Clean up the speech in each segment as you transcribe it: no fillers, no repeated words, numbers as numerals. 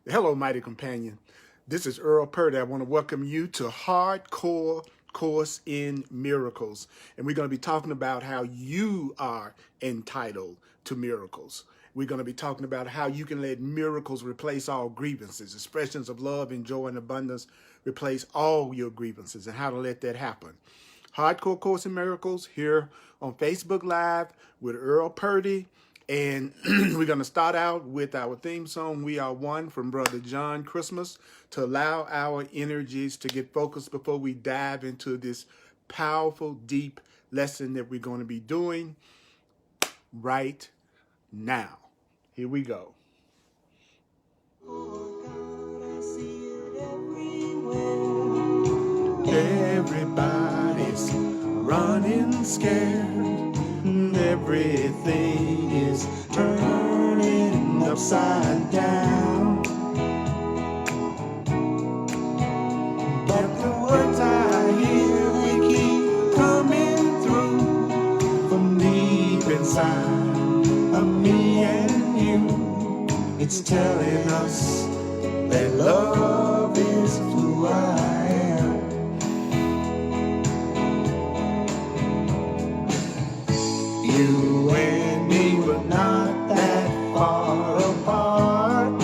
Hello, mighty companion. This is Earl Purdy. I want to welcome you to Hardcore Course in Miracles. And we're going to be talking about how you are entitled to miracles. We're going to be talking about how you can let miracles replace all grievances, expressions of love and joy and abundance replace all your grievances, and how to let that happen. Hardcore Course in Miracles here on Facebook Live with Earl Purdy. And we're going to start out with our theme song, We Are One, from Brother John Christmas, to allow our energies to get focused before we dive into this powerful, deep lesson that we're going to be doing right now. Here we go. Everybody's running scared. Everything is turning upside down. But the words I hear, we keep coming through from deep inside of me and you. It's telling us that love is who I am. You and me were not that far apart.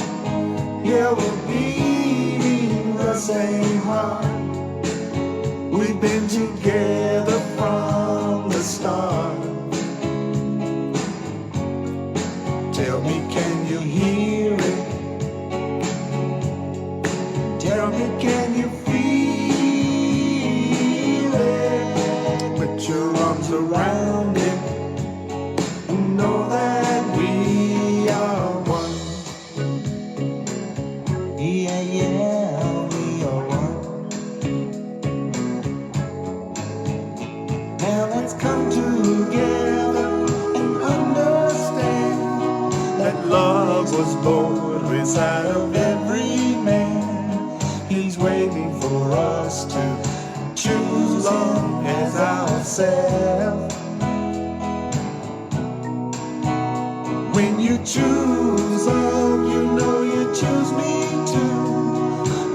Yeah, we're beating the same heart. We've been together from the start. Tell me, can you hear it? Tell me, can you feel it? Put your arms around it. Know that we are one. Yeah, yeah, we are one. Now let's come together and understand that love was born inside of every man. He's waiting for us to choose him as ourselves. When you choose love, you know you choose me too.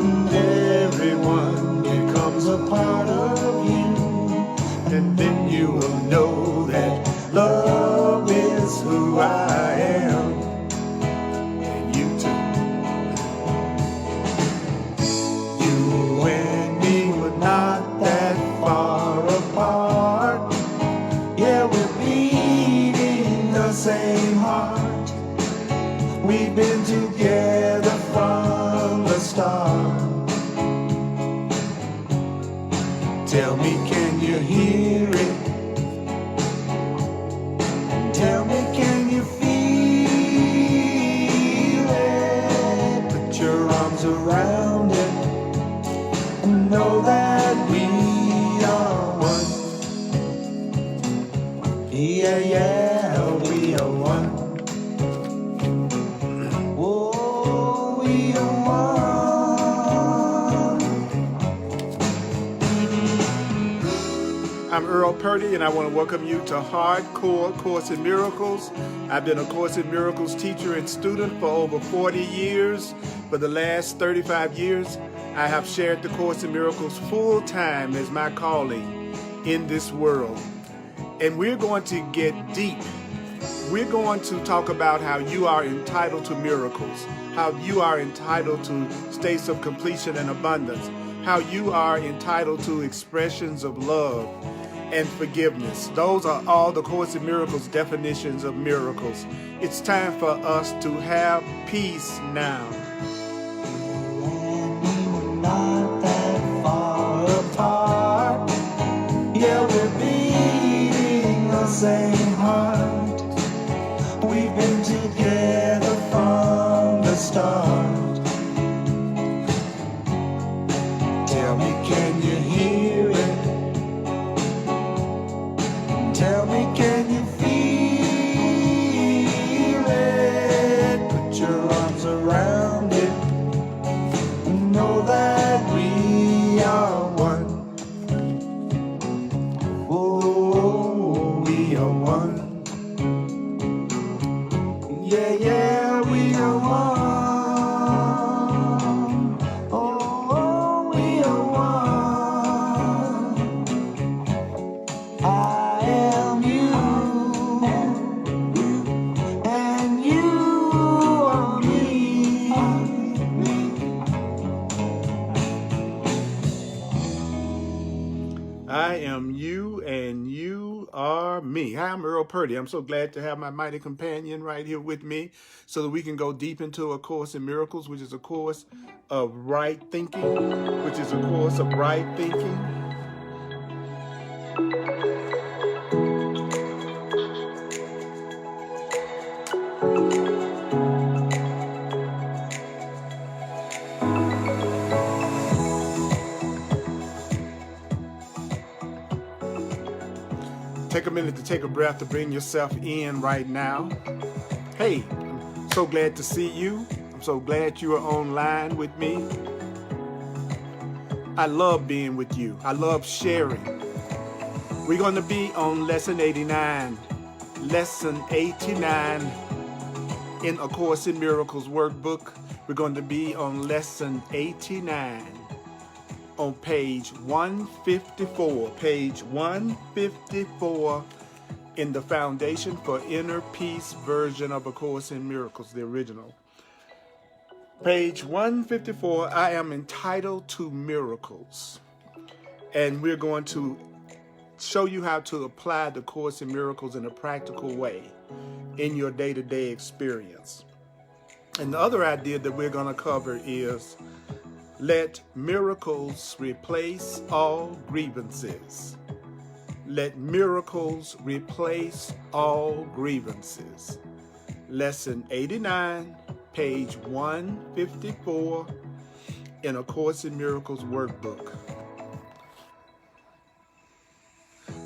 And everyone becomes a part of you. And then you will know that love is who I am. And you too. You and me were not that far apart. Yeah, we're beating the same heart. We've been together from the start. Tell me, can you hear it? Tell me, can you feel it? Put your arms around it and know that we are one. Yeah, yeah, we are one. I'm Earl Purdy, and I want to welcome you to Hardcore Course in Miracles. I've been a Course in Miracles teacher and student for over 40 years. For the last 35 years, I have shared the Course in Miracles full time as my calling in this world. And we're going to get deep. We're going to talk about how you are entitled to miracles, how you are entitled to states of completion and abundance, how you are entitled to expressions of love and forgiveness. Those are all the Course in Miracles definitions of miracles. It's time for us to have peace now. We're not that far apart. Yeah, we're beating the same heart. We've been together from the start. Tell me, can you hear it? Tell me, can you feel it? Put your arms around it and know that we are one. Oh, we are one. Yeah, yeah, we are one. me. Hi, I'm Earl Purdy. I'm so glad to have my mighty companion right here with me so that we can go deep into A Course in Miracles, which is a course of right thinking, which is a course of right thinking. Take a minute to take a breath to bring yourself in right now. Hey, I'm so glad to see you. I'm so glad you are online with me. I love being with you. I love sharing. We're going to be on lesson 89. Lesson 89 in A Course in Miracles workbook. We're going to be on lesson 89 on page 154. Page 154 in the Foundation for Inner Peace version of A Course in Miracles, the original. Page 154, I am entitled to miracles. And we're going to show you how to apply the Course in Miracles in a practical way in your day-to-day experience. And the other idea that we're going to cover is let miracles replace all grievances. Let miracles replace all grievances. Lesson 89, page 154 in A Course in Miracles workbook.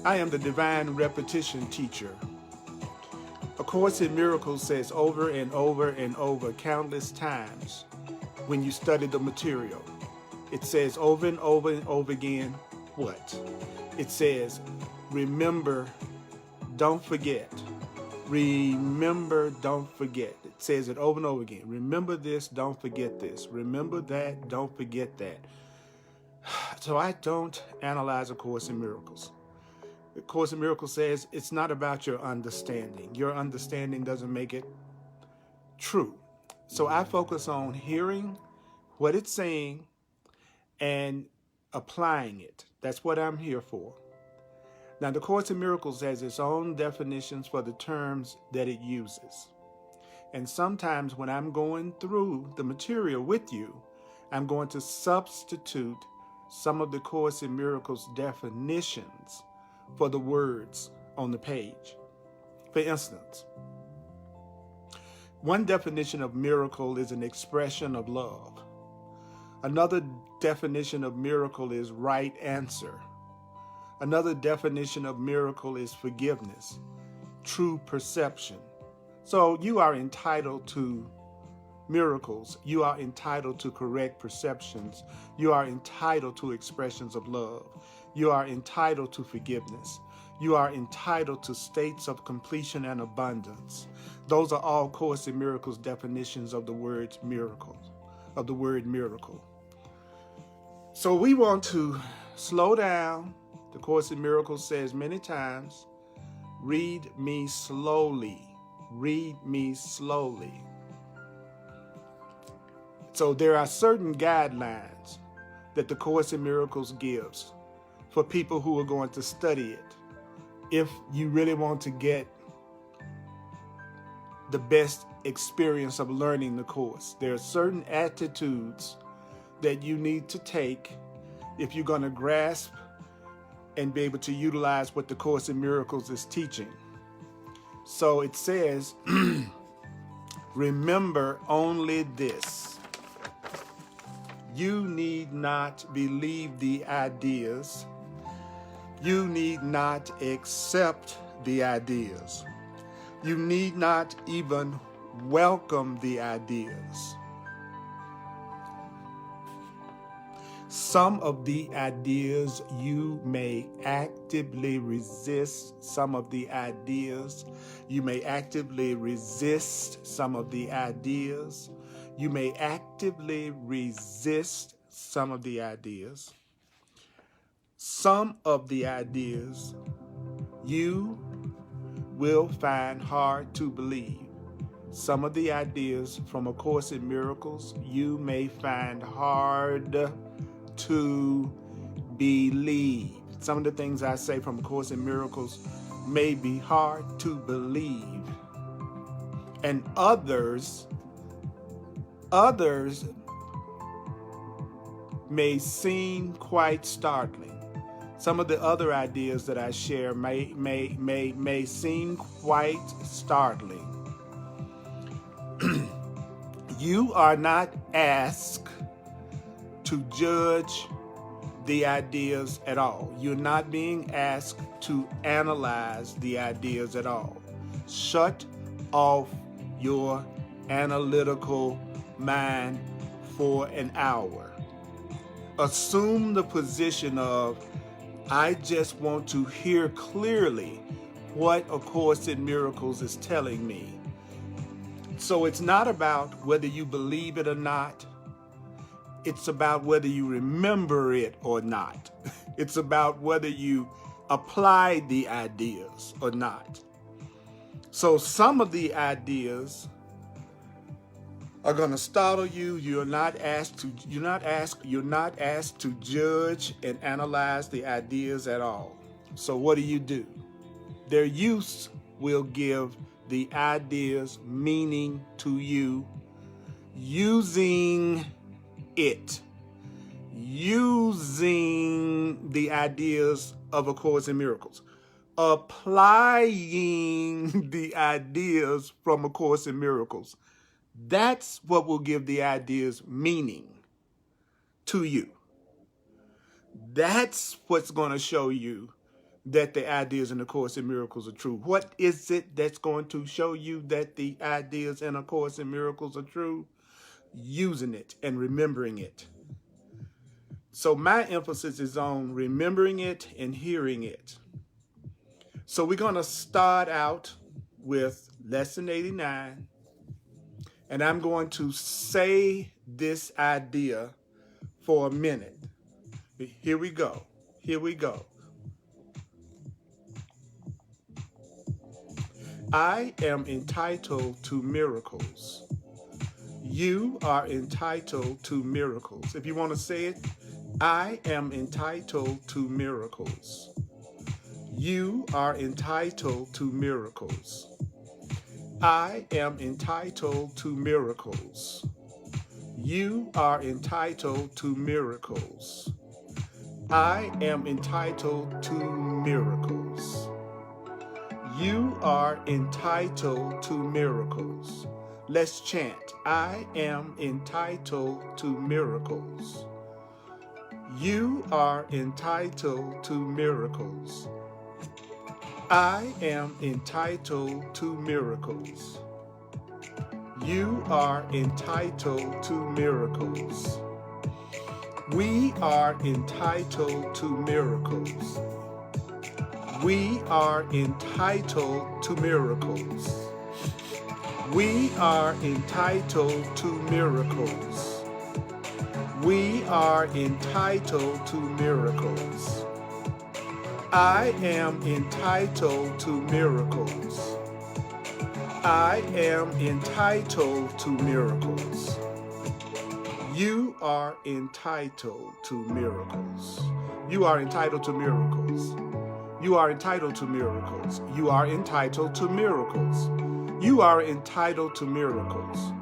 I am the divine repetition teacher. A Course in Miracles says over and over and over countless times when you study the material. It says over and over and over again, what? It says, remember, don't forget. Remember, don't forget. It says it over and over again. Remember this, don't forget this. Remember that, don't forget that. So I don't analyze A Course in Miracles. The Course in Miracles says it's not about your understanding. Your understanding doesn't make it true. So I focus on hearing what it's saying and applying it. That's what I'm here for. Now, the Course in Miracles has its own definitions for the terms that it uses. And sometimes when I'm going through the material with you, I'm going to substitute some of the Course in Miracles definitions for the words on the page. For instance, one definition of miracle is an expression of love. Another definition of miracle is right answer. Another definition of miracle is forgiveness, true perception. So you are entitled to miracles. You are entitled to correct perceptions. You are entitled to expressions of love. You are entitled to forgiveness. You are entitled to states of completion and abundance. Those are all Course in Miracles definitions of the word miracle, of the word miracle. So we want to slow down. The Course in Miracles says many times, read me slowly. Read me slowly. So there are certain guidelines that the Course in Miracles gives for people who are going to study it. If you really want to get the best experience of learning the Course, there are certain attitudes that you need to take if you're going to grasp and be able to utilize what the Course in Miracles is teaching. So it says, remember only this. You need not believe the ideas. You need not accept the ideas. You need not even welcome the ideas. Some of the ideas you may actively resist. Some of the ideas you may actively resist. Some of the ideas you may actively resist. Some of the ideas. Some of the ideas you will find hard to believe. Some of the ideas from A Course in Miracles you may find hard to believe. Some of the things I say from A Course in Miracles may be hard to believe, and others may seem quite startling. Some of the other ideas that I share may seem quite startling. You are not asked to judge the ideas at all. You're not being asked to analyze the ideas at all. Shut off your analytical mind for an hour. Assume the position of, I just want to hear clearly what A Course in Miracles is telling me. So it's not about whether you believe it or not. It's about whether you remember it or not. It's about whether you apply the ideas or not. So some of the ideas are going to startle you. You're not asked to judge and analyze the ideas at all. So what do? Their use will give the ideas meaning to you, using the ideas of A Course in Miracles, applying the ideas from A Course in Miracles. That's what will give the ideas meaning to you. That's what's going to show you that the ideas in A Course in Miracles are true. What is it that's going to show you that the ideas in A Course in Miracles are true? Using it and remembering it. So my emphasis is on remembering it and hearing it. So we're going to start out with lesson 89. And I'm going to say this idea for a minute. Here we go. I am entitled to miracles. You are entitled to miracles. If you want to say it, I am entitled to miracles. You are entitled to miracles. I am entitled to miracles. You are entitled to miracles. I am entitled to miracles. You are entitled to miracles. Let's chant. I am entitled to miracles. You are entitled to miracles. I am entitled to miracles. You are entitled to miracles. We are entitled to miracles. We are entitled to miracles. We are entitled to miracles. We are entitled to miracles. I am entitled to miracles. I am entitled to miracles. You are entitled to miracles. You are entitled to miracles. You are entitled to miracles. You are entitled to miracles. You are entitled to miracles.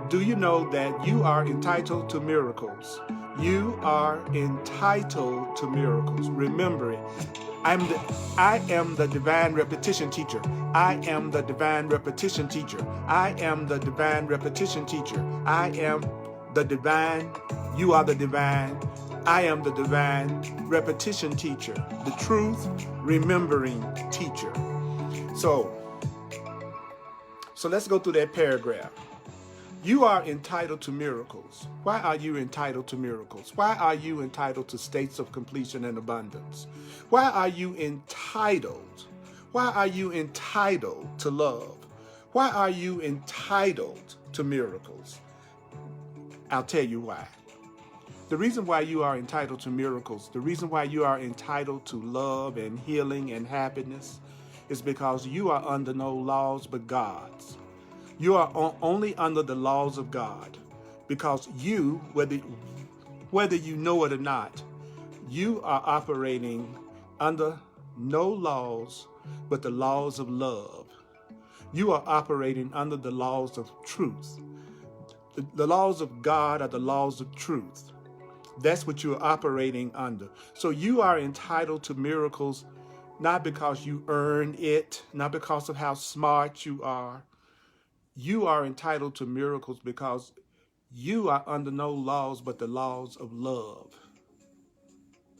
Do you know that you are entitled to miracles? You are entitled to miracles. Remember it. I am the divine repetition teacher. I am the divine repetition teacher. I am the divine repetition teacher. I am the divine. You are the divine. I am the divine repetition teacher. The truth remembering teacher. So let's go through that paragraph. You are entitled to miracles. Why are you entitled to miracles? Why are you entitled to states of completion and abundance? Why are you entitled? Why are you entitled to love? Why are you entitled to miracles? I'll tell you why. The reason why you are entitled to miracles, the reason why you are entitled to love and healing and happiness is because you are under no laws but God's. You are only under the laws of God because you, whether you know it or not, you are operating under no laws but the laws of love. You are operating under the laws of truth. The laws of God are the laws of truth. That's what you're operating under. So you are entitled to miracles, not because you earned it, not because of how smart you are. You are entitled to miracles because you are under no laws but the laws of love.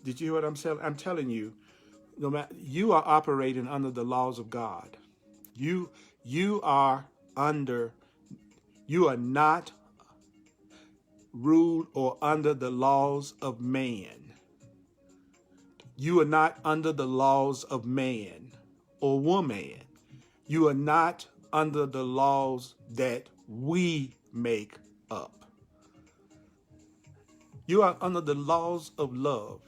Did you hear what I'm saying? I'm telling you, no matter, you are operating under the laws of God. You are not ruled or under the laws of man. You are not under the laws of man or woman. You are not under the laws that we make up. You are under the laws of love.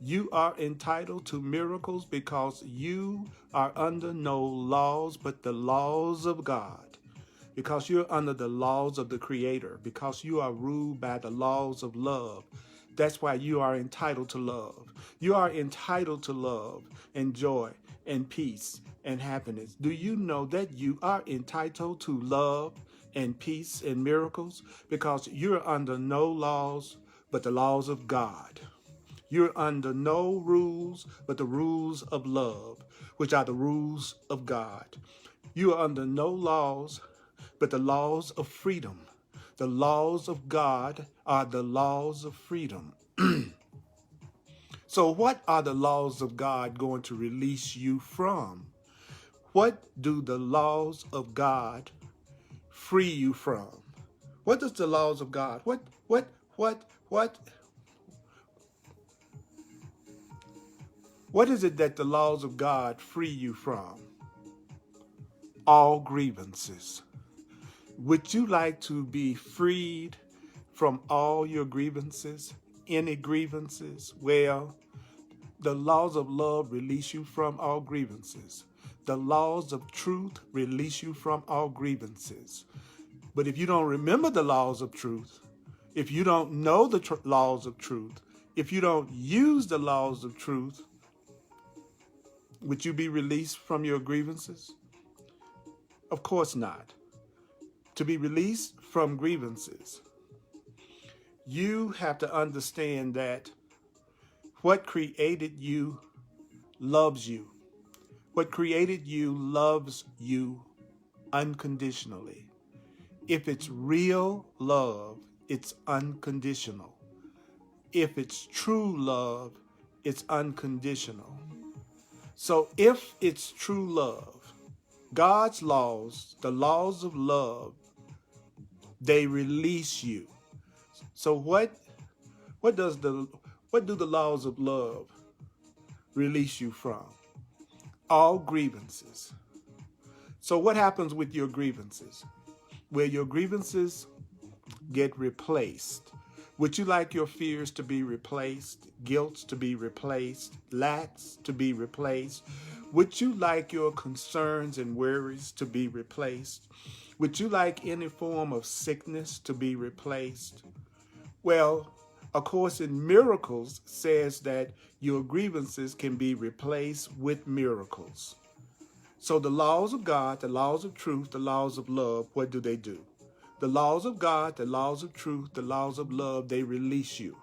You are entitled to miracles because you are under no laws but the laws of God. Because you're under the laws of the Creator. Because you are ruled by the laws of love. That's why you are entitled to love. You are entitled to love and joy and peace and happiness. Do you know that you are entitled to love and peace and miracles? Because you're under no laws but the laws of God. You're under no rules but the rules of love, which are the rules of God. You are under no laws but the laws of freedom. The laws of God are the laws of freedom. So what are the laws of God going to release you from? What do the laws of God free you from? What does the laws of God, what is it that the laws of God free you from? All grievances. Would you like to be freed from all your grievances? Any grievances? Well, the laws of love release you from all grievances. The laws of truth release you from all grievances. But if you don't remember the laws of truth, if you don't know the laws of truth, if you don't use the laws of truth, would you be released from your grievances? Of course not. To be released from grievances, you have to understand that what created you loves you. What created you loves you unconditionally. If it's real love, it's unconditional. If it's true love, it's unconditional. So if it's true love, God's laws, the laws of love, they release you. So what do the laws of love release you from? All grievances. So what happens with your grievances? Well, your grievances get replaced. Would you like your fears to be replaced? Guilt to be replaced? Lacks to be replaced? Would you like your concerns and worries to be replaced? Would you like any form of sickness to be replaced? Well, A Course in Miracles says that your grievances can be replaced with miracles. So the laws of God, the laws of truth, the laws of love, what do? The laws of God, the laws of truth, the laws of love, they release you.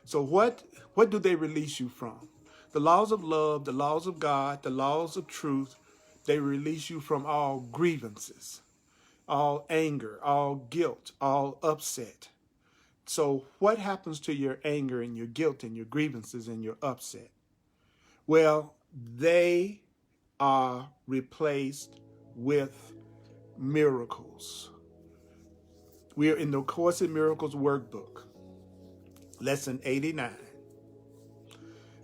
So what do they release you from? The laws of love, the laws of God, the laws of truth, they release you from all grievances, all anger, all guilt, all upset. So what happens to your anger and your guilt and your grievances and your upset? Well, they are replaced with miracles. We are in the Course in Miracles workbook, lesson 89.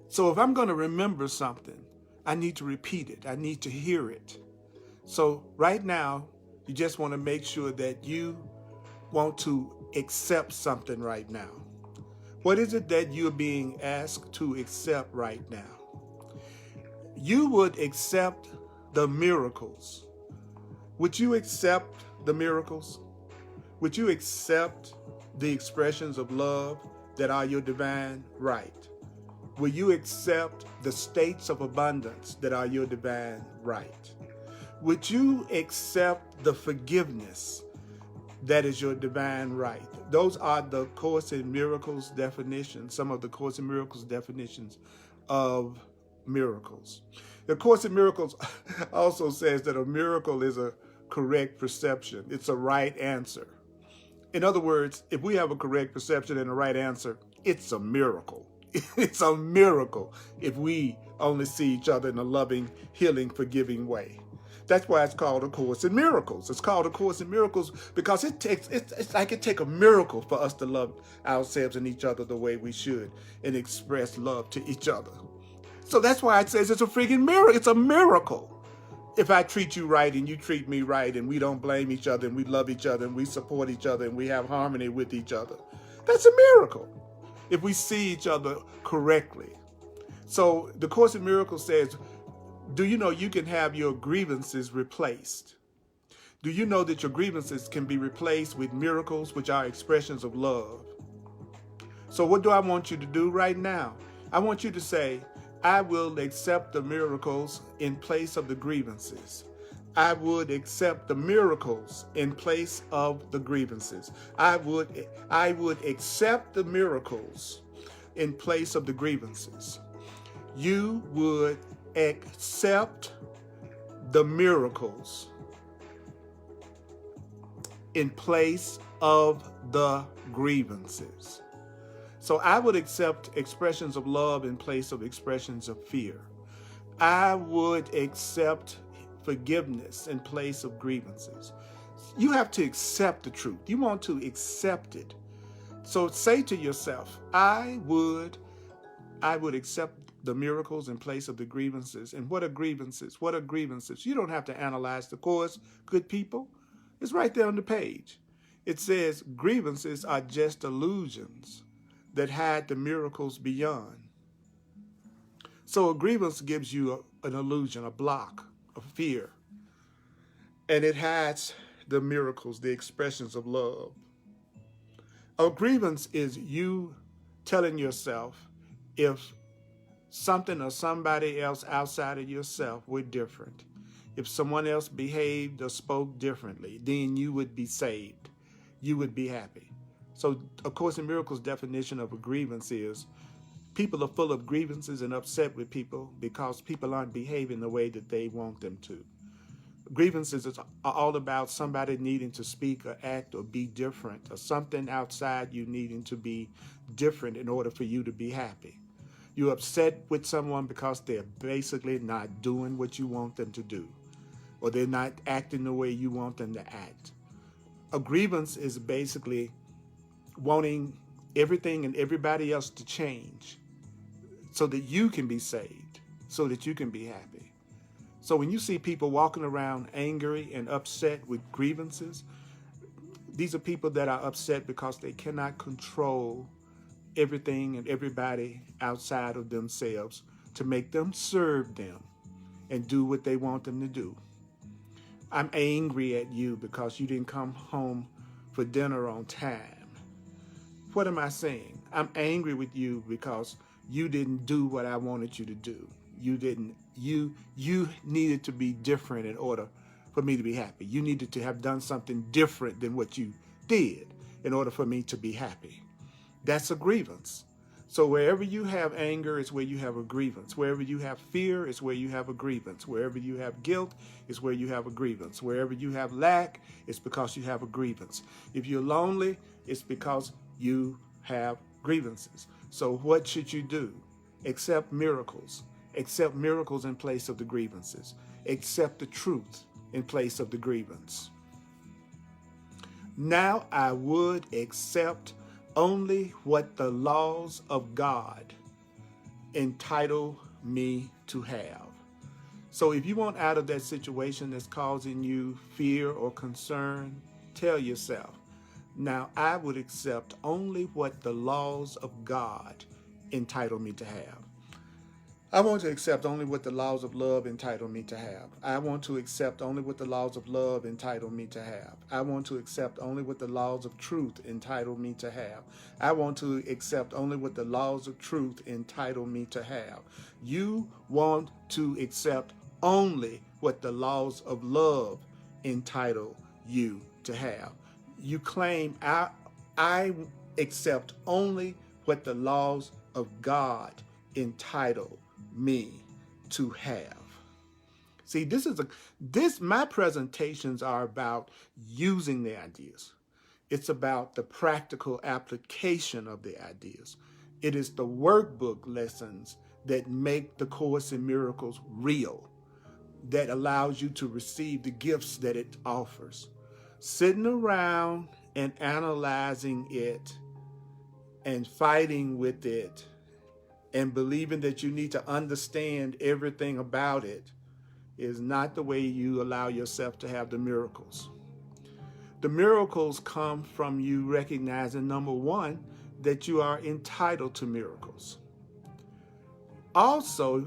So if I'm going to remember something, I need to repeat it. I need to hear it. So right now, you just want to make sure that you want to accept something right now. What is it that you're being asked to accept right now? You would accept the miracles. Would you accept the miracles? Would you accept the expressions of love that are your divine right? Will you accept the states of abundance that are your divine right? Would you accept the forgiveness that is your divine right? Those are the Course in Miracles definitions, some of the Course in Miracles definitions of miracles. The Course in Miracles also says that a miracle is a correct perception. It's a right answer. In other words, if we have a correct perception and a right answer, it's a miracle. It's a miracle if we only see each other in a loving, healing, forgiving way. That's why it's called A Course in Miracles. It's called A Course in Miracles because it's like it takes a miracle for us to love ourselves and each other the way we should and express love to each other. So that's why it says it's a freaking miracle. It's a miracle. If I treat you right and you treat me right and we don't blame each other and we love each other and we support each other and we have harmony with each other, that's a miracle. If we see each other correctly. So the Course in Miracles says, do you know you can have your grievances replaced? Do you know that your grievances can be replaced with miracles, which are expressions of love? So what do I want you to do right now? I want you to say, I will accept the miracles in place of the grievances. I would accept the miracles in place of the grievances. I would accept the miracles in place of the grievances. You would accept the miracles in place of the grievances. So I would accept expressions of love in place of expressions of fear. I would accept forgiveness in place of grievances. You have to accept the truth. You want to accept it. So say to yourself, I would accept the miracles in place of the grievances. And what are grievances? What are grievances? You don't have to analyze the Course, good people. It's right there on the page. It says grievances are just illusions that hide the miracles beyond. So a grievance gives you an illusion, a block, a fear. And it hides the miracles, the expressions of love. A grievance is you telling yourself if something or somebody else outside of yourself were different, if someone else behaved or spoke differently, then you would be saved. You would be happy. So A Course in Miracles definition of a grievance is people are full of grievances and upset with people because people aren't behaving the way that they want them to. Grievances are all about somebody needing to speak or act or be different, or something outside you needing to be different in order for you to be happy. You're upset with someone because they're basically not doing what you want them to do, or they're not acting the way you want them to act. A grievance is basically wanting everything and everybody else to change so that you can be saved, so that you can be happy. So when you see people walking around angry and upset with grievances, these are people that are upset because they cannot control everything and everybody outside of themselves to make them serve them and do what they want them to do. I'm angry at you because you didn't come home for dinner on time. What am I saying? I'm angry with you because you didn't do what I wanted you to do. You needed to be different in order for me to be happy. You needed to have done something different than what you did in order for me to be happy. That's a grievance. So wherever you have anger is where you have a grievance. Wherever you have fear is where you have a grievance. Wherever you have guilt is where you have a grievance. Wherever you have lack, it's because you have a grievance. If you're lonely, it's because you have grievances. So what should you do? Accept miracles. Accept miracles in place of the grievances. Accept the truth in place of the grievance. Now I would accept only what the laws of God entitle me to have. So if you want out of that situation that's causing you fear or concern, tell yourself, now I would accept only what the laws of God entitle me to have. I want to accept only what the laws of love entitle me to have. I want to accept only what the laws of love entitle me to have. I want to accept only what the laws of truth entitle me to have. I want to accept only what the laws of truth entitle me to have. You want to accept only what the laws of love entitle you to have. You claim, I accept only what the laws of God entitle me to have. See, my presentations are about using the ideas. It's about the practical application of the ideas. It is the workbook lessons that make the Course in Miracles real, that allows you to receive the gifts that it offers. Sitting around and analyzing it and fighting with it and believing that you need to understand everything about it is not the way you allow yourself to have the miracles. The miracles come from you recognizing, number one, that you are entitled to miracles. Also,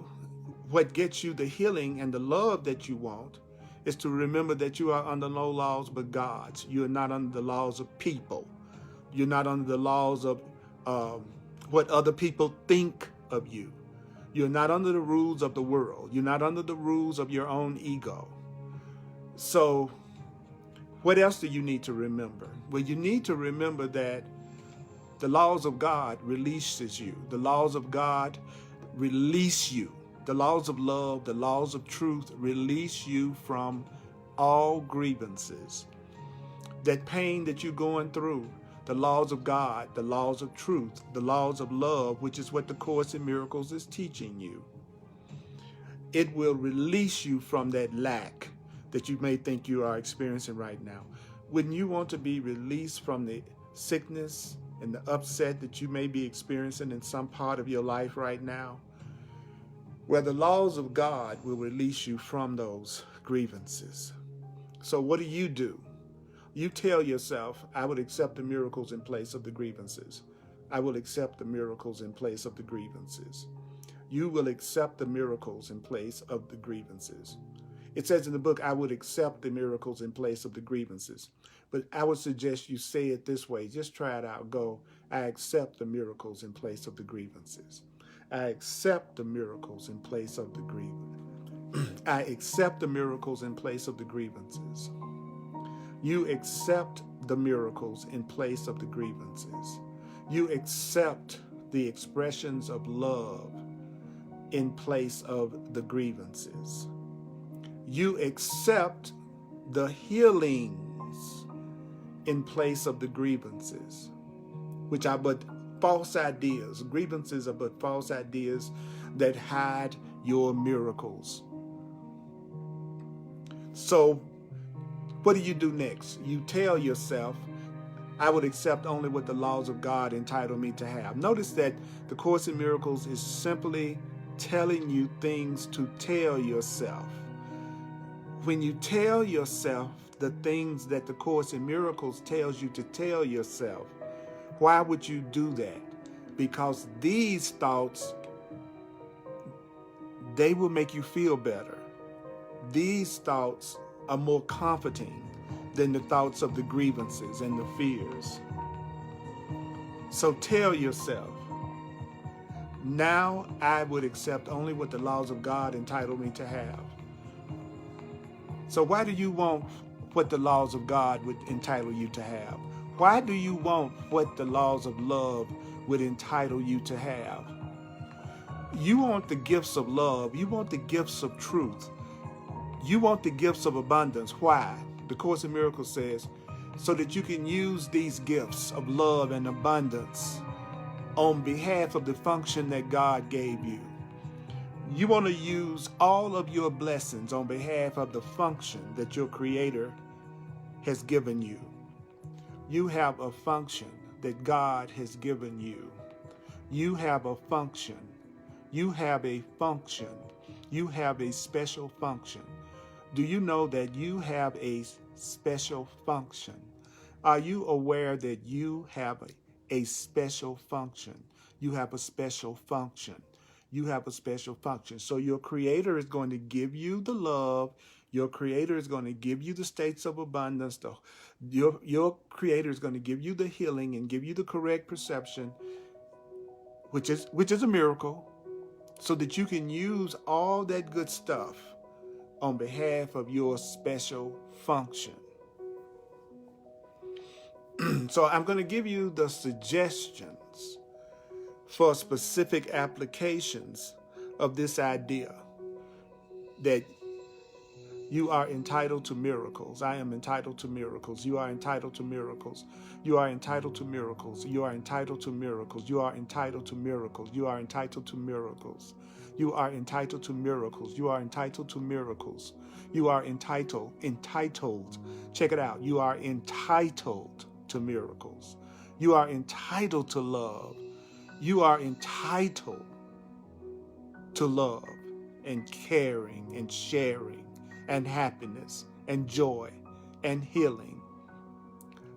what gets you the healing and the love that you want is to remember that you are under no laws but God's. You are not under the laws of people. You're not under the laws of what other people think of you. You're not under the rules of the world. You're not under the rules of your own ego. So what else do you need to remember? Well, you need to remember that the laws of God releases you. The laws of God release you. The laws of love, the laws of truth release you from all grievances. That pain that you're going through, the laws of God, the laws of truth, the laws of love, which is what the Course in Miracles is teaching you. It will release you from that lack that you may think you are experiencing right now. When you want to be released from the sickness and the upset that you may be experiencing in some part of your life right now, well, the laws of God will release you from those grievances. So what do? You tell yourself, I would accept the miracles in place of the grievances. I will accept the miracles in place of the grievances. You will accept the miracles in place of the grievances. It says in the book, I would accept the miracles in place of the grievances. But I would suggest you say it this way. Just try it out. Go, I accept the miracles in place of the grievances. I accept the miracles in place of the grievances. I accept the miracles in place of the grievances. You accept the miracles in place of the grievances. You accept the expressions of love in place of the grievances. You accept the healings in place of the grievances, which are but false ideas. Grievances are but false ideas that hide your miracles. So what do you do next? You tell yourself, I would accept only what the laws of God entitle me to have. Notice that the Course in Miracles is simply telling you things to tell yourself. When you tell yourself the things that the Course in Miracles tells you to tell yourself, why would you do that? Because these thoughts, they will make you feel better. These thoughts are more comforting than the thoughts of the grievances and the fears. So tell yourself, now I would accept only what the laws of God entitle me to have. So why do you want what the laws of God would entitle you to have? Why do you want what the laws of love would entitle you to have? You want the gifts of love. You want the gifts of truth. You want the gifts of abundance. Why? The Course in Miracles says, so that you can use these gifts of love and abundance on behalf of the function that God gave you. You want to use all of your blessings on behalf of the function that your Creator has given you. You have a function that God has given you. You have a function. You have a function. You have a special function. Do you know that you have a special function? Are you aware that you have a special function? You have a special function. you have a special function. So your Creator is going to give you the love. Your Creator is going to give you the states of abundance. Your Creator is going to give you the healing and give you the correct perception, which is a miracle, so that you can use all that good stuff on behalf of your special function. So I'm going to give you the suggestions for specific applications of this idea that you are entitled to miracles. I am entitled to miracles. You are entitled to miracles. You are entitled to miracles. You are entitled to miracles. You are entitled to miracles. You are entitled to miracles. You are entitled to miracles. You are entitled to miracles. You are entitled. Check it out. You are entitled to miracles. You are entitled to love. You are entitled to love and caring and sharing and happiness and joy and healing.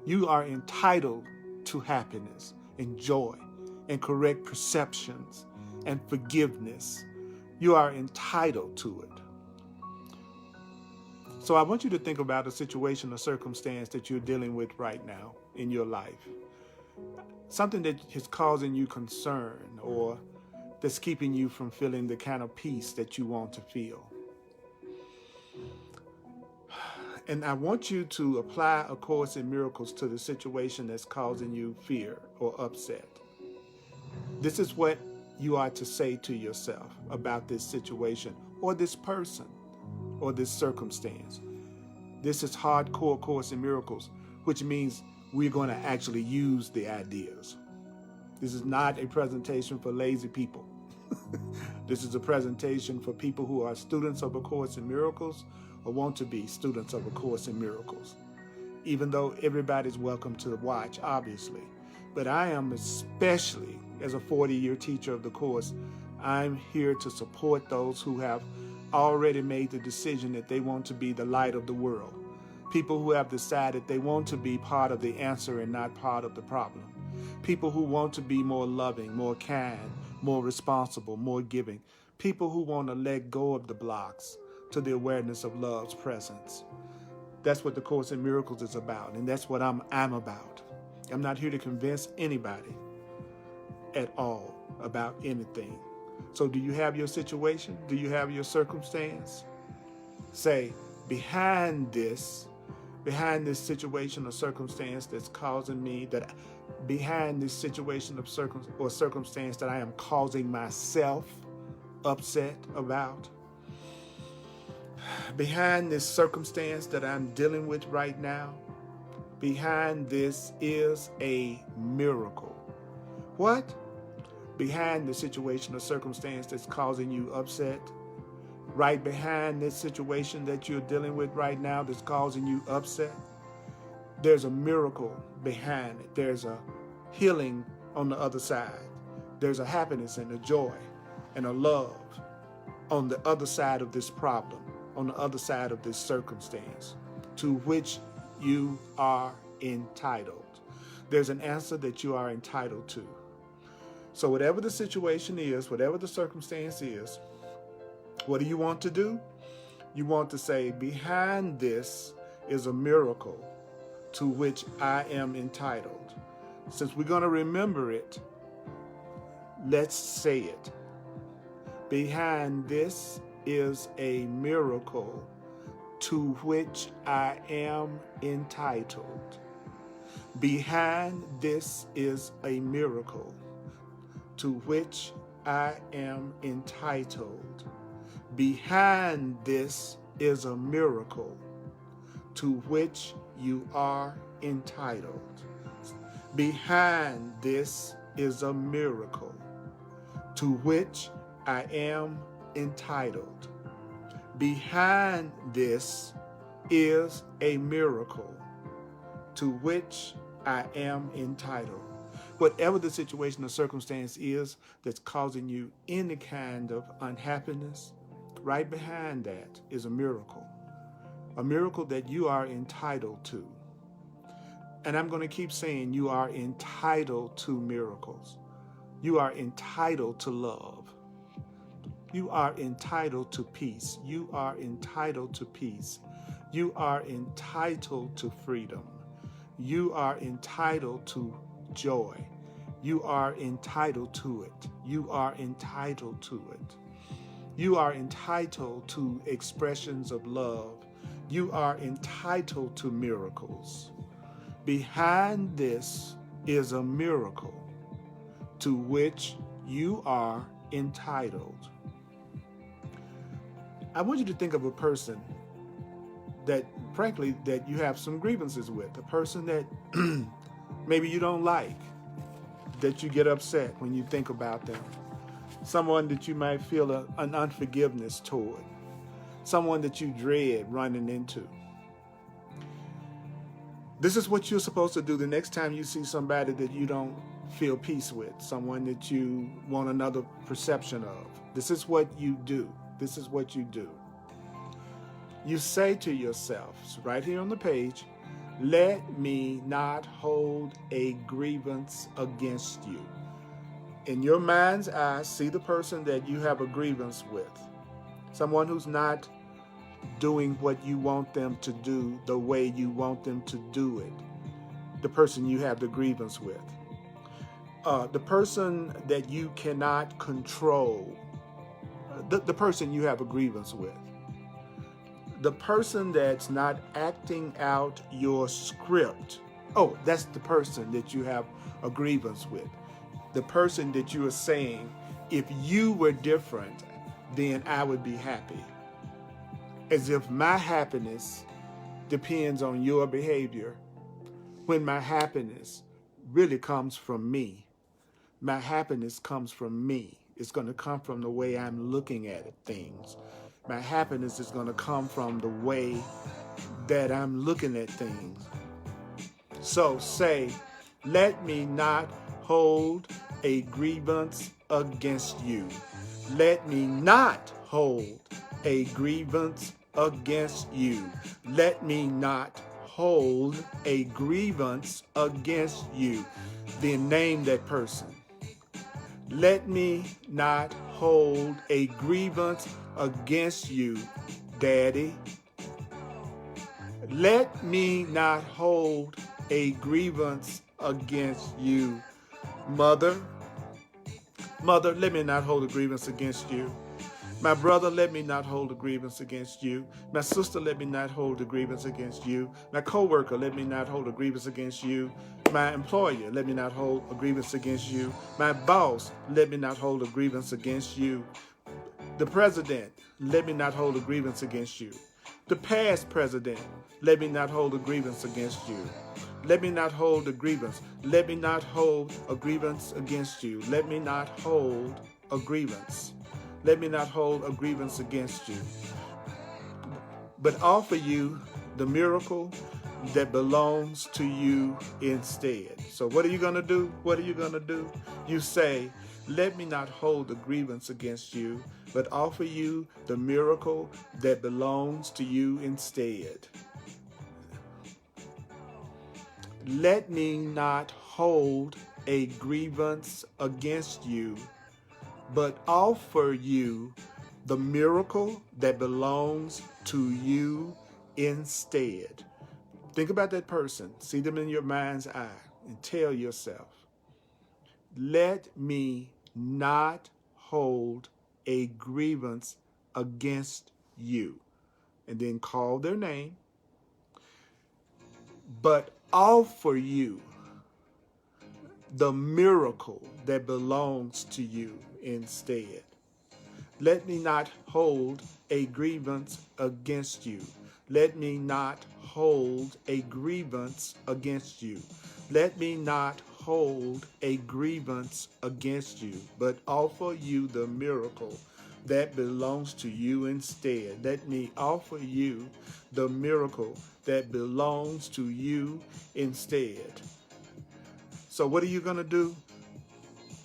You are entitled to happiness and joy and correct perceptions and forgiveness. You are entitled to it. So I want you to think about a situation or circumstance that you're dealing with right now in your life. Something that is causing you concern or that's keeping you from feeling the kind of peace that you want to feel. And I want you to apply A Course in Miracles to the situation that's causing you fear or upset. This is what you are to say to yourself about this situation or this person or this circumstance. This is hardcore Course in Miracles, which means we're going to actually use the ideas. This is not a presentation for lazy people. This is a presentation for people who are students of A Course in Miracles or want to be students of A Course in Miracles. Even though everybody's welcome to watch, obviously. But I am especially, as a 40-year teacher of the Course, I'm here to support those who have already made the decision that they want to be the light of the world. People who have decided they want to be part of the answer and not part of the problem. People who want to be more loving, more kind, more responsible, more giving. People who want to let go of the blocks to the awareness of love's presence. That's what the Course in Miracles is about, and that's what I'm about. I'm not here to convince anybody at all about anything. So do you have your situation? Do you have your circumstance? Say, behind this situation or circumstance that's causing me, behind this situation of circumstance that I am causing myself upset about, behind this circumstance that I'm dealing with right now, behind this is a miracle. What? Behind the situation or circumstance that's causing you upset, right behind this situation that you're dealing with right now that's causing you upset, there's a miracle behind it. There's a healing on the other side. There's a happiness and a joy and a love on the other side of this problem, on the other side of this circumstance, to which you are entitled. There's an answer that you are entitled to. So whatever the situation is, whatever the circumstance is, what do you want to do? You want to say, behind this is a miracle to which I am entitled. Since we're going to remember it, let's say it. Behind this is a miracle to which I am entitled. Behind this is a miracle to which I am entitled. Behind this is a miracle to which you are entitled. Behind this is a miracle to which I am entitled. Behind this is a miracle to which I am entitled. Whatever the situation or circumstance is that's causing you any kind of unhappiness, right behind that is a miracle that you are entitled to. And I'm going to keep saying you are entitled to miracles. You are entitled to love. You are entitled to peace. You are entitled to peace. You are entitled to freedom. You are entitled to joy. You are entitled to it. You are entitled to it. You are entitled to expressions of love. You are entitled to miracles. Behind this is a miracle to which you are entitled. I want you to think of a person that, frankly, that you have some grievances with, a person that maybe you don't like, that you get upset when you think about them, someone that you might feel an unforgiveness toward, someone that you dread running into. This is what you're supposed to do the next time you see somebody that you don't feel peace with, someone that you want another perception of. This is what you do. This is what you do. You say to yourself, right here on the page, let me not hold a grievance against you. In your mind's eye, see the person that you have a grievance with, someone who's not doing what you want them to do the way you want them to do it, the person you have the grievance with, the person that you cannot control, the person you have a grievance with, the person that's not acting out your script. Oh, that's the person that you have a grievance with. The person that you are saying, if you were different, then I would be happy. As if my happiness depends on your behavior, when my happiness really comes from me. My happiness comes from me. It's going to come from the way I'm looking at things. My happiness is going to come from the way that I'm looking at things. So say, let me not hold a grievance against you. Let me not hold a grievance against you. Let me not hold a grievance against you. Then name that person. Let me not hold a grievance against you, Daddy. Let me not hold a grievance against you, Mother. Mother, let me not hold a grievance against you. My brother, let me not hold a grievance against you. My sister, let me not hold a grievance against you. My coworker, let me not hold a grievance against you. My employer, let me not hold a grievance against you. My boss, let me not hold a grievance against you. The president, let me not hold a grievance against you. The past president, let me not hold a grievance against you. Let me not hold a grievance. Let me not hold a grievance against you. Let me not hold a grievance. Let me not hold a grievance against you, but offer you the miracle that belongs to you instead. So what are you going to do? What are you going to do? You say, let me not hold a grievance against you, but offer you the miracle that belongs to you instead. Let me not hold a grievance against you, but offer you the miracle that belongs to you instead. Think about that person. See them in your mind's eye and tell yourself, let me not hold a grievance against you. And then call their name, but offer you the miracle that belongs to you instead. Let me not hold a grievance against you. Let me not hold a grievance against you. Let me not hold a grievance against you, but offer you the miracle that belongs to you instead. Let me offer you the miracle that belongs to you instead. So what are you going to do?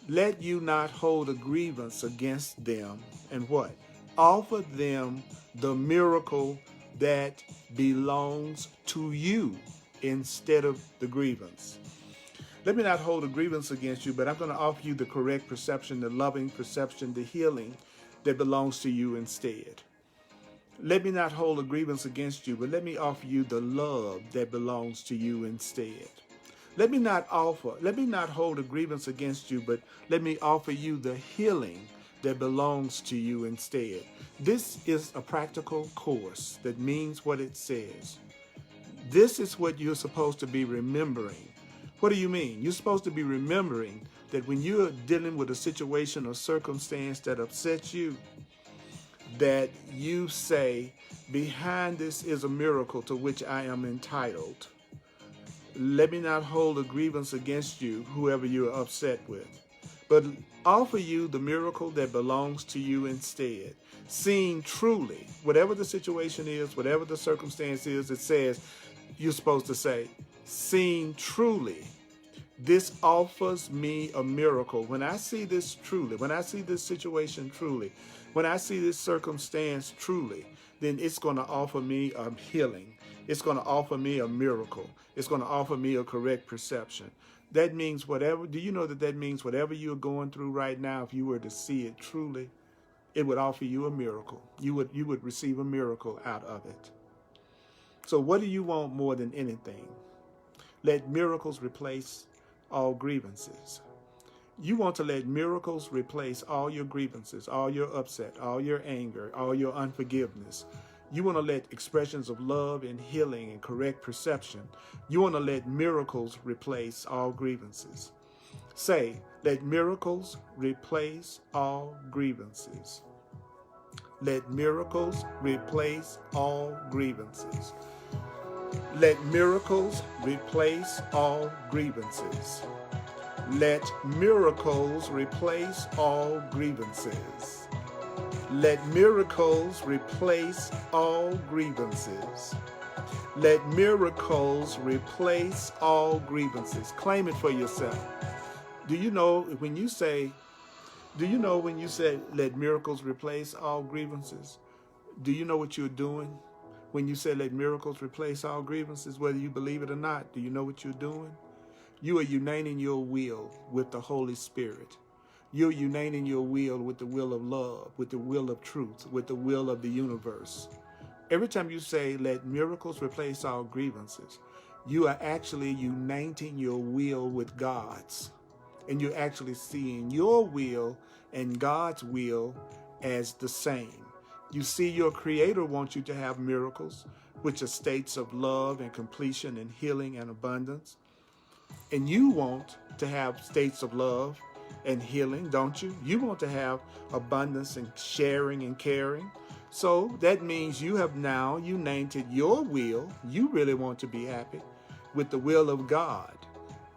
Let you not hold a grievance against them, and what? Offer them the miracle that belongs to you instead of the grievance. Let me not hold a grievance against you, but I'm going to offer you the correct perception, the loving perception, the healing that belongs to you instead. Let me not hold a grievance against you, but let me offer you the love that belongs to you instead. Let me not hold a grievance against you, but let me offer you the healing that belongs to you instead. This is a practical course that means what it says. This is what you're supposed to be remembering. What do you mean? You're supposed to be remembering that when you're dealing with a situation or circumstance that upsets you, that you say, behind this is a miracle to which I am entitled. Let me not hold a grievance against you, whoever you're upset with, but offer you the miracle that belongs to you instead. Seeing truly, whatever the situation is, whatever the circumstance is, it says, you're supposed to say, seeing truly, this offers me a miracle. When I see this truly, when I see this situation truly, when I see this circumstance truly, then it's going to offer me a healing. It's going to offer me a miracle. It's going to offer me a correct perception. That means whatever, do you know that means whatever you're going through right now, if you were to see it truly, it would offer you a miracle. You would receive a miracle out of it. So what do you want more than anything? Let miracles replace all grievances. You want to let miracles replace all your grievances, all your upset, all your anger, all your unforgiveness. You want to let expressions of love and healing and correct perception. You want to let miracles replace all grievances. Say, let miracles replace all grievances. Let miracles replace all grievances. Let miracles replace all grievances. Let miracles replace all grievances. Let miracles replace all grievances. Let miracles replace all grievances. Claim it for yourself. Do you know when you say, let miracles replace all grievances? Do you know what you're doing? When you say let miracles replace all grievances, whether you believe it or not, do you know what you're doing? You are uniting your will with the Holy Spirit. You're uniting your will with the will of love, with the will of truth, with the will of the universe. Every time you say, let miracles replace all grievances, you are actually uniting your will with God's. And you're actually seeing your will and God's will as the same. You see, your Creator wants you to have miracles, which are states of love and completion and healing and abundance. And you want to have states of love and healing, don't you? You want to have abundance and sharing and caring. So that means you have now united your will, you really want to be happy, with the will of God.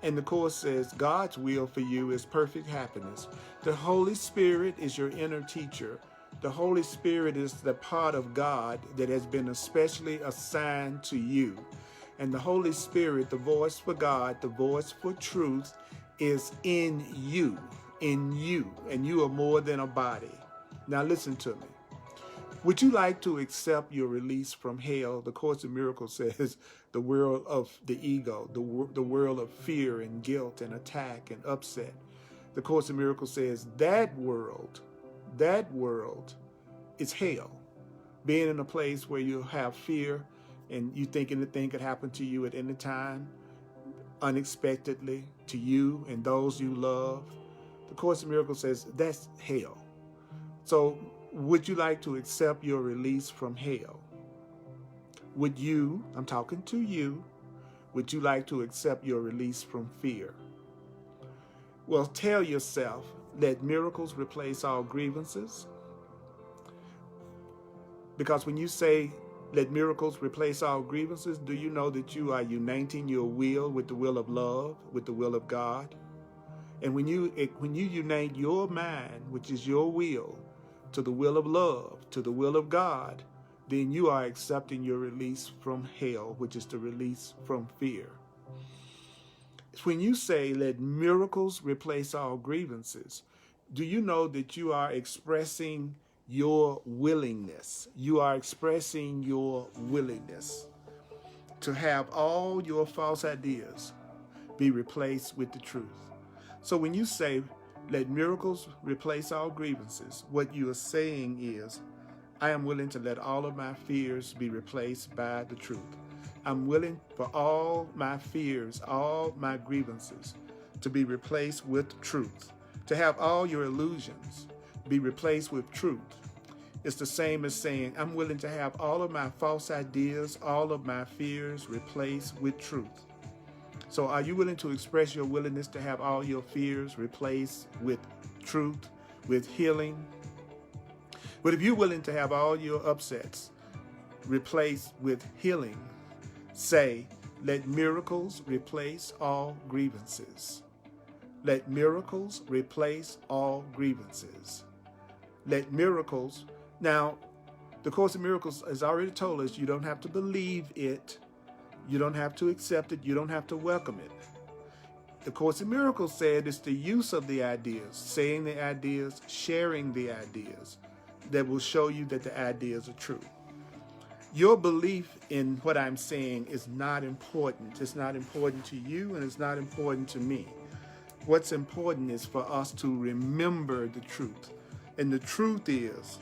And the Course says God's will for you is perfect happiness. The Holy Spirit is your inner teacher. The Holy Spirit is the part of God that has been especially assigned to you. And the Holy Spirit, the voice for God, the voice for truth, is in you, and you are more than a body. Now listen to me. Would you like to accept your release from hell? The Course in Miracles says the world of the ego, the world of fear and guilt and attack and upset. The Course in Miracles says that world is hell. Being in a place where you have fear and you think anything could happen to you at any time, unexpectedly, to you and those you love. The Course in Miracles says that's hell. So would you like to accept your release from hell? Would you, I'm talking to you, would you like to accept your release from fear? Well, tell yourself, let miracles replace all grievances. Because when you say, let miracles replace all grievances, do you know that you are uniting your will with the will of love, with the will of God? And when you unite your mind, which is your will, to the will of love, to the will of God, then you are accepting your release from hell, which is the release from fear. When you say, let miracles replace all grievances, do you know that you are expressing your willingness? You are expressing your willingness to have all your false ideas be replaced with the truth. So when you say, Let miracles replace all grievances. What you are saying is, I am willing to let all of my fears be replaced by the truth. I'm willing for all my fears, all my grievances to be replaced with truth. To have all your illusions be replaced with truth. It's the same as saying, I'm willing to have all of my false ideas, all of my fears replaced with truth. So are you willing to express your willingness to have all your fears replaced with truth, with healing? But if you're willing to have all your upsets replaced with healing, say, let miracles replace all grievances. Let miracles replace all grievances. Let miracles. Now, the Course in Miracles has already told us you don't have to believe it. You don't have to accept it. You don't have to welcome it. The Course in Miracles said it's the use of the ideas, saying the ideas, sharing the ideas, that will show you that the ideas are true. Your belief in what I'm saying is not important. It's not important to you, and it's not important to me. What's important is for us to remember the truth. And the truth is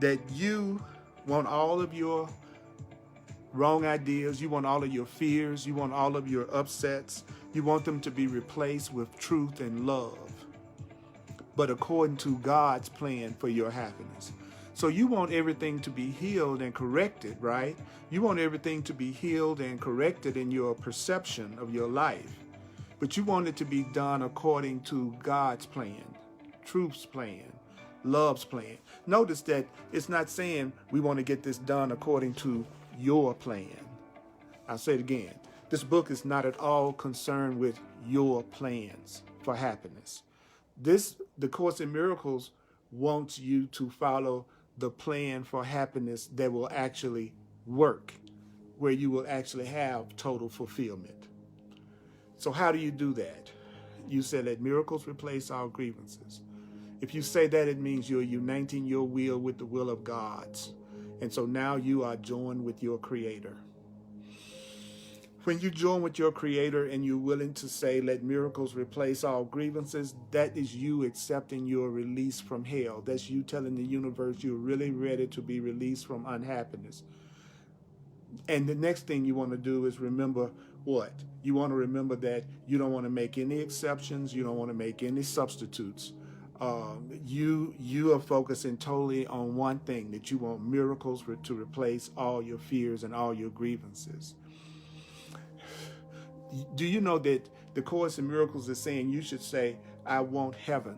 that you want all of your wrong ideas, you want all of your fears, you want all of your upsets, you want them to be replaced with truth and love, but according to God's plan for your happiness. So you want everything to be healed and corrected, right? You want everything to be healed and corrected in your perception of your life, but you want it to be done according to God's plan, truth's plan, love's plan. Notice that it's not saying we want to get this done according to your plan. I'll say it again. This book is not at all concerned with your plans for happiness. The Course in Miracles wants you to follow the plan for happiness that will actually work, where you will actually have total fulfillment. So how do you do that? You said let miracles replace all grievances. If you say that, it means you're uniting your will with the will of God's. And so now you are joined with your Creator. When you join with your Creator and you're willing to say, let miracles replace all grievances, that is you accepting your release from hell. That's you telling the universe you're really ready to be released from unhappiness. And the next thing you want to do is remember what? You want to remember that you don't want to make any exceptions. You don't want to make any substitutes. You are focusing totally on one thing, that you want miracles to replace all your fears and all your grievances. Do you know that the Course in Miracles is saying you should say, I want heaven.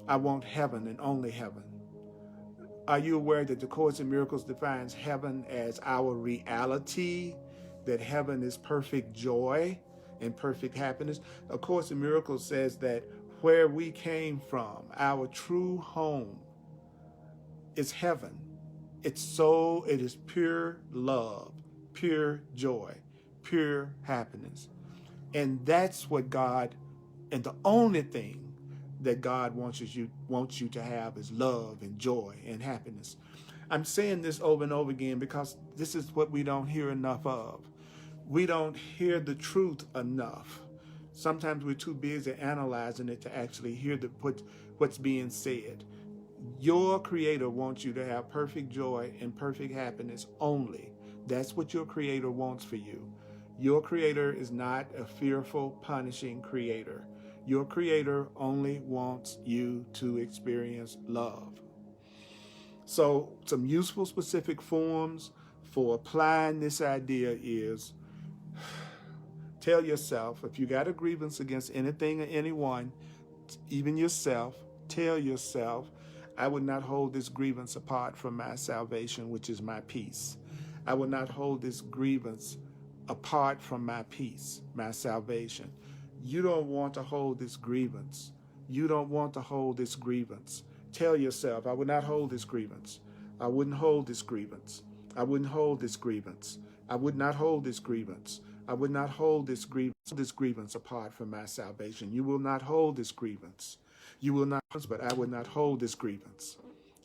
I want heaven and only heaven. Are you aware that the Course in Miracles defines heaven as our reality, that heaven is perfect joy and perfect happiness? A Course in Miracles says that where we came from, our true home, is heaven. It is pure love, pure joy, pure happiness. And that's what God, and the only thing that God wants you to have is love and joy and happiness. I'm saying this over and over again because this is what we don't hear enough of. We don't hear the truth enough. Sometimes we're too busy analyzing it to actually hear what's being said. Your Creator wants you to have perfect joy and perfect happiness only. That's what your Creator wants for you. Your Creator is not a fearful, punishing Creator. Your Creator only wants you to experience love. So some useful specific forms for applying this idea is, tell yourself, if you got a grievance against anything or anyone, even yourself, tell yourself, I would not hold this grievance apart from my salvation, which is my peace. I would not hold this grievance apart from my peace, my salvation. You don't want to hold this grievance. You don't want to hold this grievance. Tell yourself, I would not hold this grievance. I wouldn't hold this grievance. I wouldn't hold this grievance. I would not hold this grievance. I would not hold this grievance apart from my salvation. You will not hold this grievance. You will not, but I would not hold this grievance.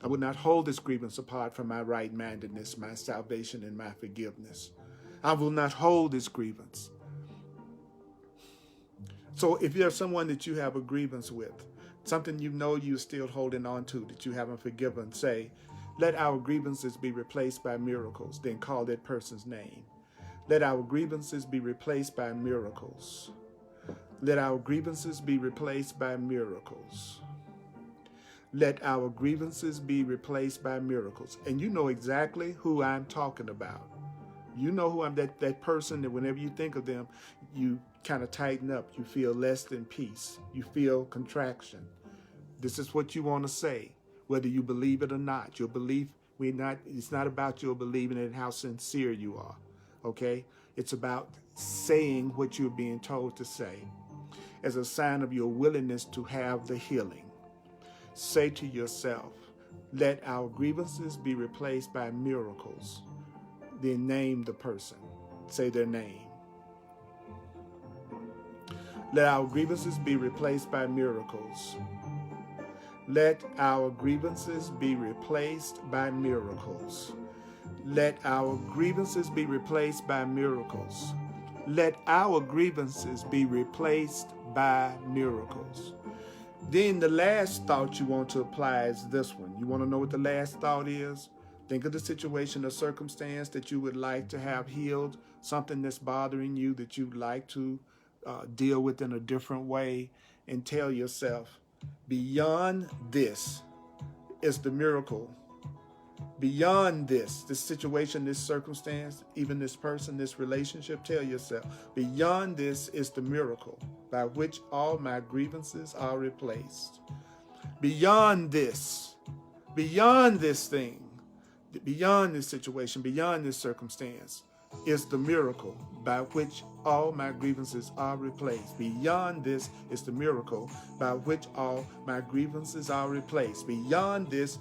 I would not hold this grievance apart from my right-mindedness, my salvation, and my forgiveness. I will not hold this grievance. So if you have someone that you have a grievance with, something you know you're still holding on to that you haven't forgiven, say, let our grievances be replaced by miracles. Then call that person's name. Let our grievances be replaced by miracles. Let our grievances be replaced by miracles. Let our grievances be replaced by miracles. And you know exactly who I'm talking about. You know who I'm, that person that whenever you think of them, you kind of tighten up. You feel less than peace. You feel contraction. This is what you want to say, whether you believe it or not. Your belief, it's not about your believing it and how sincere you are. Okay? It's about saying what you're being told to say as a sign of your willingness to have the healing. Say to yourself, let our grievances be replaced by miracles. Then name the person. Say their name. Let our grievances be replaced by miracles. Let our grievances be replaced by miracles. Let our grievances be replaced by miracles. Let our grievances be replaced by miracles. Then the last thought you want to apply is this one. You want to know what the last thought is? Think of the situation or circumstance that you would like to have healed, something that's bothering you that you'd like to deal with in a different way, and tell yourself, beyond this is the miracle. Beyond this situation, this circumstance, even this person, this relationship, tell yourself, beyond this is the miracle by which all my grievances are replaced. Beyond this thing, beyond this situation, beyond this circumstance, is the miracle by which all my grievances are replaced. Beyond this is the miracle by which all my grievances are replaced. Beyond this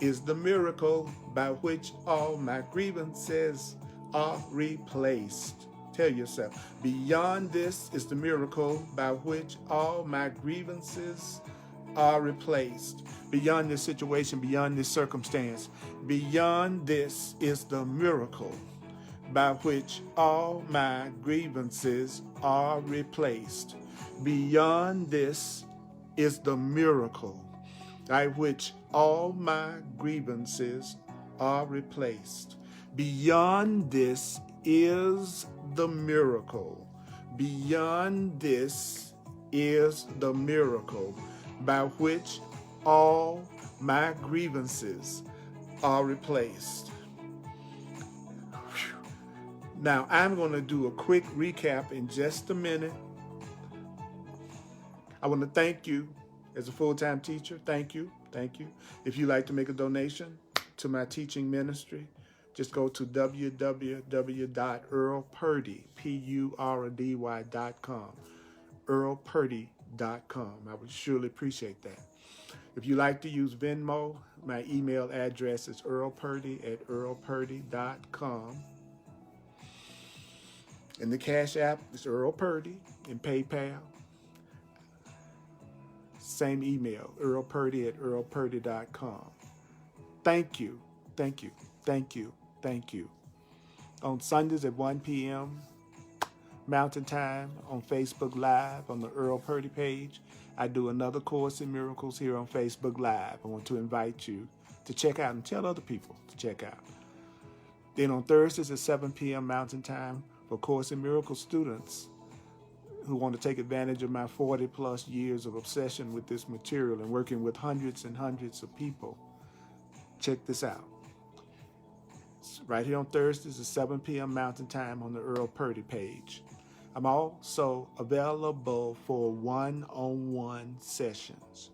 is the miracle by which all my grievances are replaced. Tell yourself, beyond this is the miracle by which all my grievances are replaced. Beyond this situation, beyond this circumstance, beyond this is the miracle by which all my grievances are replaced. Beyond this is the miracle by which all my grievances are replaced. Beyond this is the miracle. Beyond this is the miracle by which all my grievances are replaced. Now, I'm going to do a quick recap in just a minute. I want to thank you as a full-time teacher. Thank you. Thank you. If you'd like to make a donation to my teaching ministry, just go to www.earlpurdy.com. earlpurdy.com. I would surely appreciate that. If you like to use Venmo, my email address is earlpurdy@earlpurdy.com. And the Cash App is Earl Purdy, and PayPal, same email, earlpurdy@earlpurdy.com. Thank you, thank you, thank you, thank you. On Sundays at 1 p.m. Mountain Time on Facebook Live on the Earl Purdy page, I do another Course in Miracles here on Facebook Live. I want to invite you to check out and tell other people to check out. Then on Thursdays at 7 p.m. Mountain Time for Course in Miracles students who want to take advantage of my 40-plus years of obsession with this material and working with hundreds and hundreds of people. Check this out. It's right here on Thursdays at 7 p.m. Mountain Time on the Earl Purdy page. I'm also available for one-on-one sessions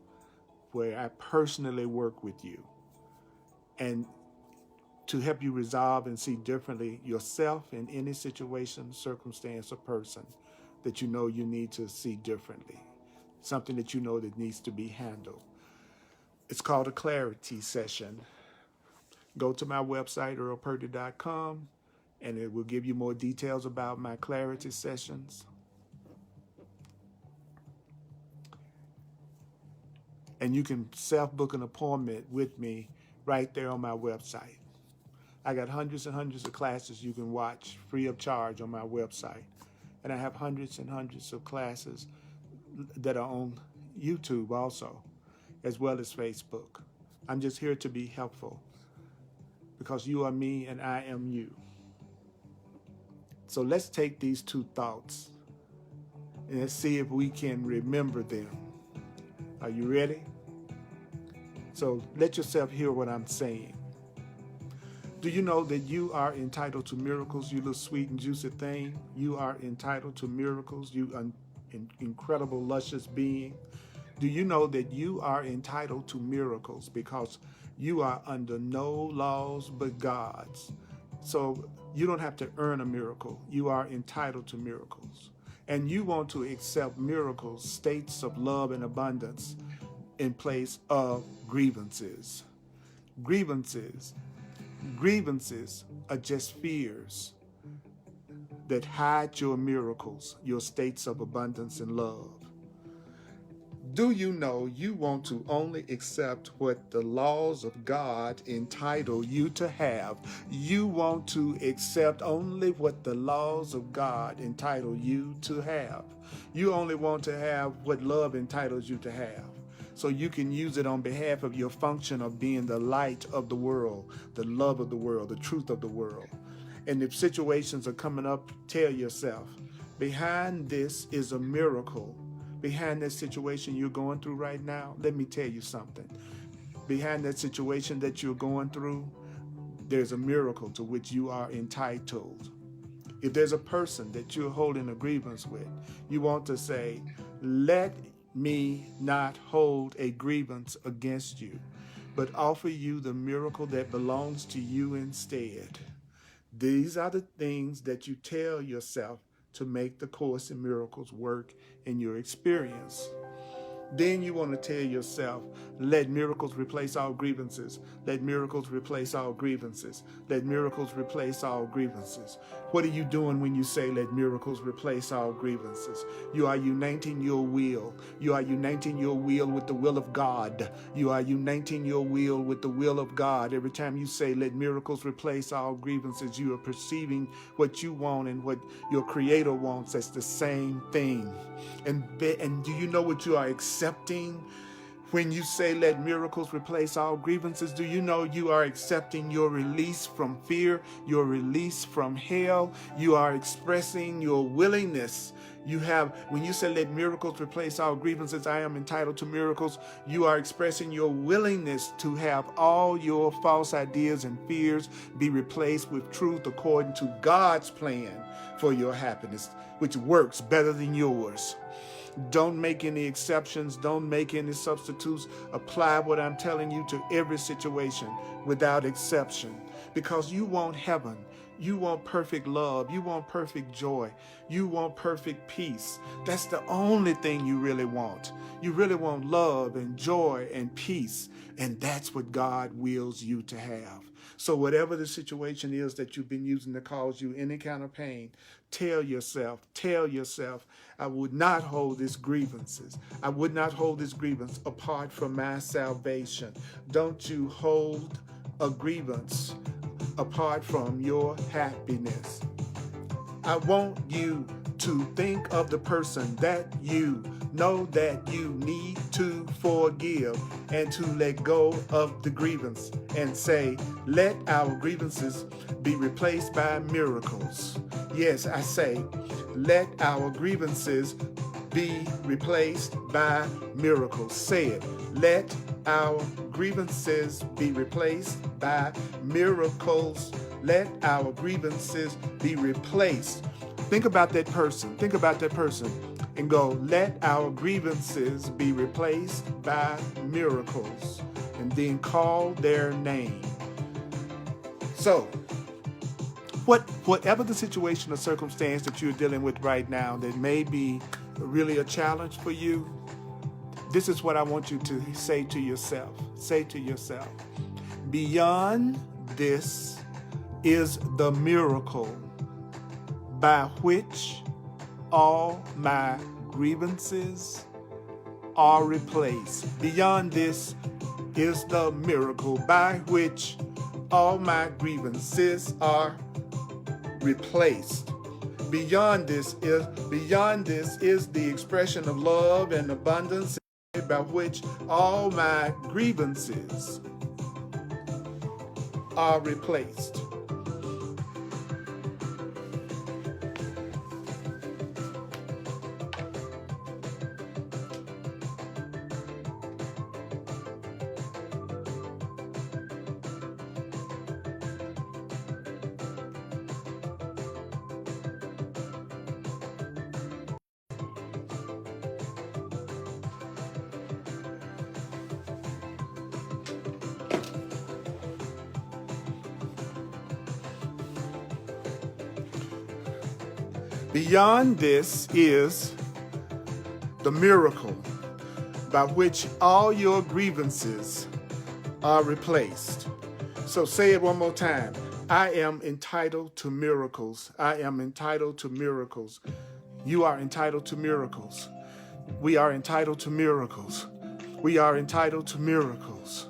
where I personally work with you and to help you resolve and see differently yourself in any situation, circumstance, or person that you know you need to see differently, something that you know that needs to be handled. It's called a clarity session. Go to my website, earlpurdy.com, and it will give you more details about my clarity sessions. And you can self-book an appointment with me right there on my website. I got hundreds and hundreds of classes you can watch free of charge on my website. And I have hundreds and hundreds of classes that are on YouTube also, as well as Facebook. I'm just here to be helpful because you are me and I am you. So let's take these two thoughts and let's see if we can remember them. Are you ready? So let yourself hear what I'm saying. Do you know that you are entitled to miracles, you little sweet and juicy thing? You are entitled to miracles, you incredible, luscious being. Do you know that you are entitled to miracles because you are under no laws but God's? So you don't have to earn a miracle. You are entitled to miracles. And you want to accept miracles, states of love and abundance in place of grievances. Grievances are just fears that hide your miracles, your states of abundance and love. Do you know you want to only accept what the laws of God entitle you to have? You want to accept only what the laws of God entitle you to have. You only want to have what love entitles you to have. So you can use it on behalf of your function of being the light of the world, the love of the world, the truth of the world. And if situations are coming up, tell yourself, behind this is a miracle. Behind that situation you're going through right now, let me tell you something. Behind that situation that you're going through, there's a miracle to which you are entitled. If there's a person that you're holding a grievance with, you want to say, let me not hold a grievance against you, but offer you the miracle that belongs to you instead. These are the things that you tell yourself to make the Course in Miracles work in your experience. Then you want to tell yourself, let miracles replace all grievances. Let miracles replace all grievances. Let miracles replace all grievances. What are you doing when you say, let miracles replace all grievances? You are uniting your will. You are uniting your will with the will of God. You are uniting your will with the will of God. Every time you say, let miracles replace all grievances, you are perceiving what you want and what your Creator wants as the same thing. And do you know what you are accepting when you say let miracles replace all grievances? Do you know you are accepting your release from fear, your release from hell? You are expressing your willingness. When you say let miracles replace all grievances, I am entitled to miracles, you are expressing your willingness to have all your false ideas and fears be replaced with truth according to God's plan for your happiness, which works better than yours. Don't make any exceptions. Don't make any substitutes. Apply what I'm telling you to every situation without exception, because you want heaven. You want perfect love. You want perfect joy. You want perfect peace. That's the only thing you really want. You really want love and joy and peace. And that's what God wills you to have. So whatever the situation is that you've been using to cause you any kind of pain, tell yourself, I would not hold these grievances. I would not hold this grievance apart from my salvation. Don't you hold a grievance apart from your happiness. I want you to think of the person that you know that you need to forgive and to let go of the grievance and say, let our grievances be replaced by miracles. Yes, I say, let our grievances be replaced by miracles. Say it. Let our grievances be replaced by miracles. Let our grievances be replaced. Think about that person. Think about that person and go, let our grievances be replaced by miracles. And then call their name. So, whatever the situation or circumstance that you're dealing with right now that may be really a challenge for you, this is what I want you to say to yourself. Say to yourself, beyond this is the miracle by which all my grievances are replaced. Beyond this is the miracle by which all my grievances are replaced. Beyond this is the expression of love and abundance by which all my grievances are replaced. Beyond this is the miracle by which all your grievances are replaced. So say it one more time. I am entitled to miracles. I am entitled to miracles. You are entitled to miracles. We are entitled to miracles. We are entitled to miracles.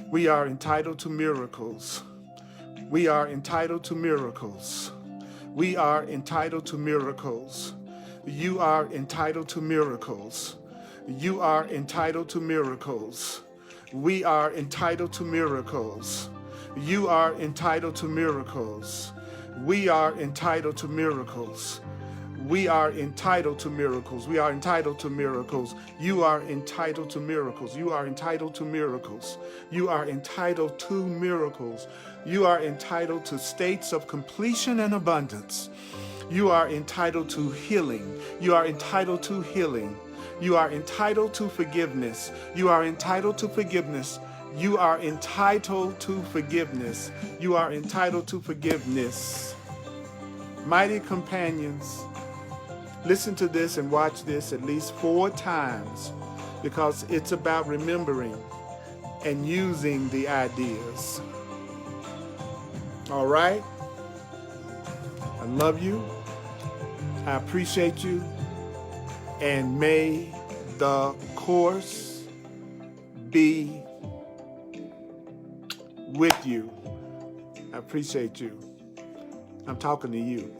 We are entitled to miracles. We are entitled to miracles. We are entitled to miracles. You are entitled to miracles. You are entitled to miracles. We are entitled to miracles. You are entitled to miracles. We are entitled to miracles. We are entitled to miracles. We are entitled to miracles. You are entitled to miracles. You are entitled to miracles. You are entitled to miracles. You are entitled to states of completion and abundance. You are entitled to healing. You are entitled to healing. You are entitled to forgiveness. You are entitled to forgiveness. You are entitled to forgiveness. You are entitled to forgiveness. Mighty companions, listen to this and watch this at least 4 times because it's about remembering and using the ideas. All right? I love you. I appreciate you. And may the course be with you. I appreciate you. I'm talking to you.